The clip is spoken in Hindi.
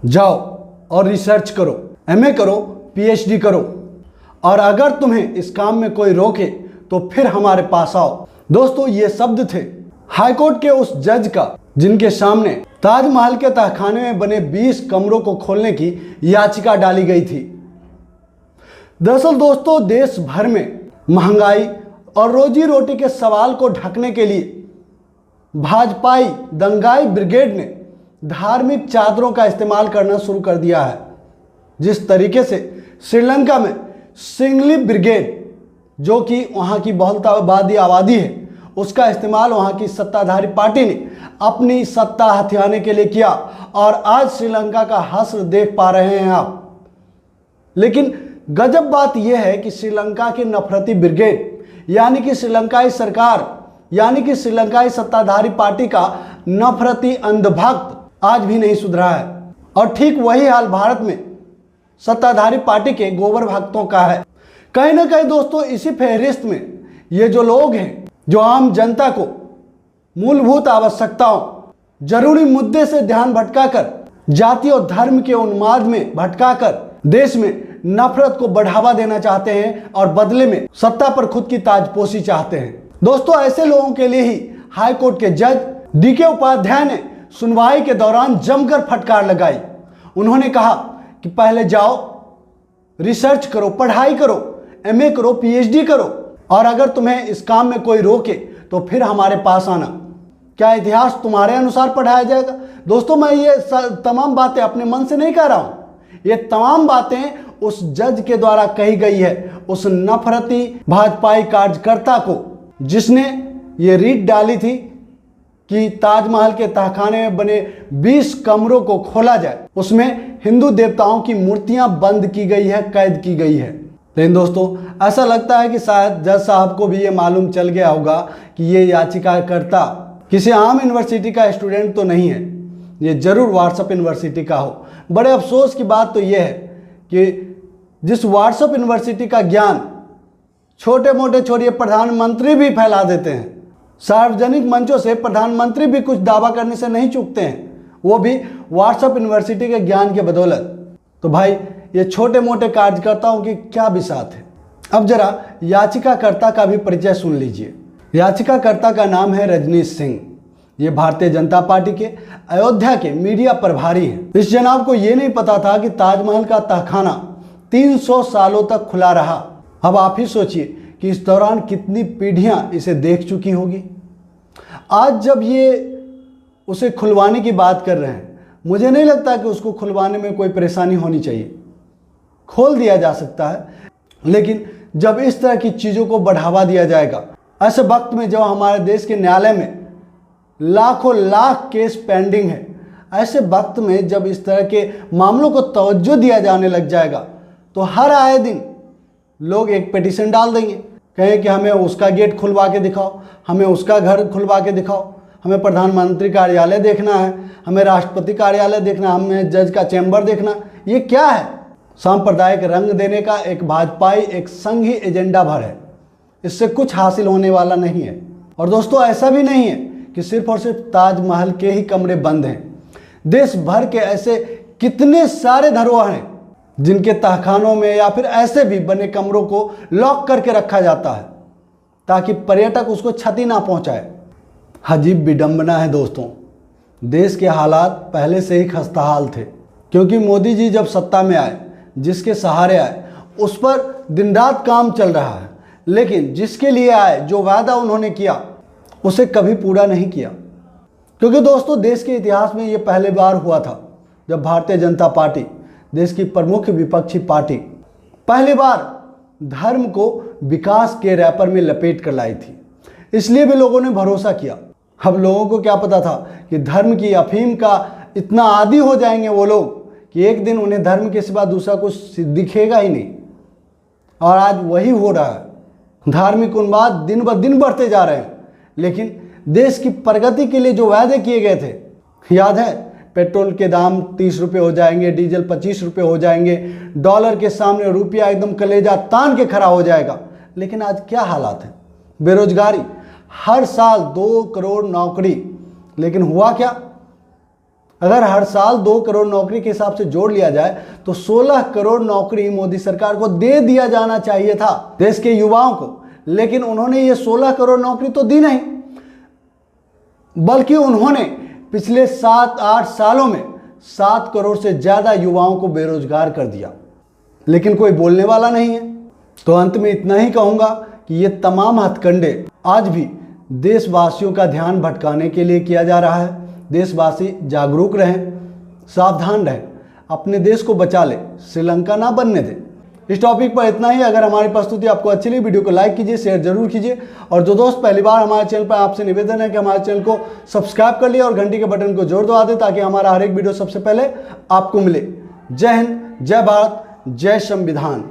जाओ और रिसर्च करो, एमए करो, पीएचडी करो, और अगर तुम्हें इस काम में कोई रोके तो फिर हमारे पास आओ। दोस्तों, ये शब्द थे हाईकोर्ट के उस जज का जिनके सामने ताजमहल के तहखाने में बने 20 कमरों को खोलने की याचिका डाली गई थी। दरअसल दोस्तों, देश भर में महंगाई और रोजी रोटी के सवाल को ढकने के लिए भाजपाई दंगाई ब्रिगेड ने धार्मिक चादरों का इस्तेमाल करना शुरू कर दिया है। जिस तरीके से श्रीलंका में सिंगली ब्रिगेड, जो कि वहाँ की बहुलतावादी आबादी है, उसका इस्तेमाल वहाँ की सत्ताधारी पार्टी ने अपनी सत्ता हथियाने के लिए किया, और आज श्रीलंका का हश्र देख पा रहे हैं आप। लेकिन गजब बात यह है कि श्रीलंका की नफरती ब्रिगेड यानी कि श्रीलंकाई सरकार यानी कि श्रीलंकाई सत्ताधारी पार्टी का नफरती अंधभक्त आज भी नहीं सुधरा है। और ठीक वही हाल भारत में सत्ताधारी पार्टी के गोबर भक्तों का है। कहीं ना कहीं दोस्तों, इसी फहरिस्त में ये जो लोग हैं जो आम जनता को मूलभूत आवश्यकताओं, जरूरी मुद्दे से ध्यान भटकाकर जाति और धर्म के उन्माद में भटकाकर देश में नफरत को बढ़ावा देना चाहते हैं और बदले में सत्ता पर खुद की ताजपोशी चाहते हैं। दोस्तों, ऐसे लोगों के लिए ही हाईकोर्ट के जज डीके उपाध्याय ने सुनवाई के दौरान जमकर फटकार लगाई। उन्होंने कहा कि पहले जाओ, रिसर्च करो, पढ़ाई करो, एमए करो, पीएचडी करो, और अगर तुम्हें इस काम में कोई रोके तो फिर हमारे पास आना। क्या इतिहास तुम्हारे अनुसार पढ़ाया जाएगा? दोस्तों, मैं ये तमाम बातें अपने मन से नहीं कह रहा हूं। ये तमाम बातें उस जज के द्वारा कही गई है, उस नफरती भाजपाई कार्यकर्ता को, जिसने ये रीट डाली थी कि ताजमहल के तहखाने में बने 20 कमरों को खोला जाए, उसमें हिंदू देवताओं की मूर्तियां बंद की गई है, कैद की गई है। लेकिन दोस्तों, ऐसा लगता है कि शायद जज साहब को भी ये मालूम चल गया होगा कि ये याचिकाकर्ता किसी आम यूनिवर्सिटी का स्टूडेंट तो नहीं है, ये जरूर व्हाट्सएप यूनिवर्सिटी का हो। बड़े अफसोस की बात तो ये है कि जिस व्हाट्सएप यूनिवर्सिटी का ज्ञान छोटे मोटे छोड़िए प्रधानमंत्री भी फैला देते हैं, सार्वजनिक मंचों से प्रधानमंत्री भी कुछ दावा करने से नहीं चूकते हैं, वो भी व्हाट्सएप यूनिवर्सिटी के ज्ञान के बदौलत। तो भाई, ये छोटे मोटे कार्यकर्ताओं की क्या बिसात है। अब जरा याचिकाकर्ता का भी परिचय सुन लीजिए। याचिकाकर्ता का नाम है रजनीश सिंह। ये भारतीय जनता पार्टी के अयोध्या के मीडिया प्रभारी हैं। इस जनाब को ये नहीं पता था कि ताजमहल का तहखाना 300 सालों तक खुला रहा। अब आप ही सोचिए कि इस दौरान कितनी पीढ़ियां इसे देख चुकी होगी। आज जब ये उसे खुलवाने की बात कर रहे हैं, मुझे नहीं लगता कि उसको खुलवाने में कोई परेशानी होनी चाहिए। खोल दिया जा सकता है, लेकिन जब इस तरह की चीज़ों को बढ़ावा दिया जाएगा, ऐसे वक्त में जब हमारे देश के न्यायालय में लाखों लाख केस पेंडिंग है, ऐसे वक्त में जब इस तरह के मामलों को तवज्जो दिया जाने लग जाएगा, तो हर आए दिन लोग एक पिटीशन डाल देंगे, कहें कि हमें उसका गेट खुलवा के दिखाओ, हमें उसका घर खुलवा के दिखाओ, हमें प्रधानमंत्री कार्यालय देखना है, हमें राष्ट्रपति कार्यालय देखना, हमें जज का चैम्बर देखना। ये क्या है? सांप्रदायिक रंग देने का एक भाजपाई, एक संघी एजेंडा भर है। इससे कुछ हासिल होने वाला नहीं है। और दोस्तों, ऐसा भी नहीं है कि सिर्फ और सिर्फ ताजमहल के ही कमरे बंद हैं। देश भर के ऐसे कितने सारे धरोहर हैं जिनके तहखानों में या फिर ऐसे भी बने कमरों को लॉक करके रखा जाता है ताकि पर्यटक उसको क्षति ना पहुंचाए। अजीब विडंबना है दोस्तों। देश के हालात पहले से ही खस्ताहाल थे, क्योंकि मोदी जी जब सत्ता में आए, जिसके सहारे आए, उस पर दिन रात काम चल रहा है, लेकिन जिसके लिए आए, जो वादा उन्होंने किया, उसे कभी पूरा नहीं किया। क्योंकि दोस्तों, देश के इतिहास में ये पहली बार हुआ था जब भारतीय जनता पार्टी, देश की प्रमुख विपक्षी पार्टी, पहली बार धर्म को विकास के रैपर में लपेट कर लाई थी। इसलिए भी लोगों ने भरोसा किया। अब लोगों को क्या पता था कि धर्म की अफीम का इतना आदी हो जाएंगे वो लोग कि एक दिन उन्हें धर्म के सिवा दूसरा कुछ दिखेगा ही नहीं। और आज वही हो रहा है। धार्मिक उन्माद दिन ब दिन बढ़ते जा रहे हैं, लेकिन देश की प्रगति के लिए जो वादे किए गए थे, याद है, पेट्रोल के दाम 30 रुपये हो जाएंगे, डीजल 25 रुपये हो जाएंगे, डॉलर के सामने रुपया एकदम कलेजा तान के खड़ा हो जाएगा। लेकिन आज क्या हालात है? बेरोजगारी, हर साल 2 करोड़ नौकरी, लेकिन हुआ क्या? अगर हर साल 2 करोड़ नौकरी के हिसाब से जोड़ लिया जाए तो 16 करोड़ नौकरी मोदी सरकार को दे दिया जाना चाहिए था देश के युवाओं को। लेकिन उन्होंने ये 16 करोड़ नौकरी तो दी नहीं, बल्कि उन्होंने पिछले 7-8 सालों में 7 करोड़ से ज्यादा युवाओं को बेरोजगार कर दिया, लेकिन कोई बोलने वाला नहीं है। तो अंत में इतना ही कहूंगा कि ये तमाम हथकंडे आज भी देशवासियों का ध्यान भटकाने के लिए किया जा रहा है। देशवासी जागरूक रहें, सावधान रहें, अपने देश को बचा ले, श्रीलंका ना बनने दें। इस टॉपिक पर इतना ही। अगर हमारी प्रस्तुति आपको अच्छी लगी, वीडियो को लाइक कीजिए, शेयर जरूर कीजिए। और जो दोस्त पहली बार हमारे चैनल पर, आपसे निवेदन है कि हमारे चैनल को सब्सक्राइब कर लिए और घंटी के बटन को जोर दबा दें ताकि हमारा हर एक वीडियो सबसे पहले आपको मिले। जय हिंद, जय भारत, जय संविधान।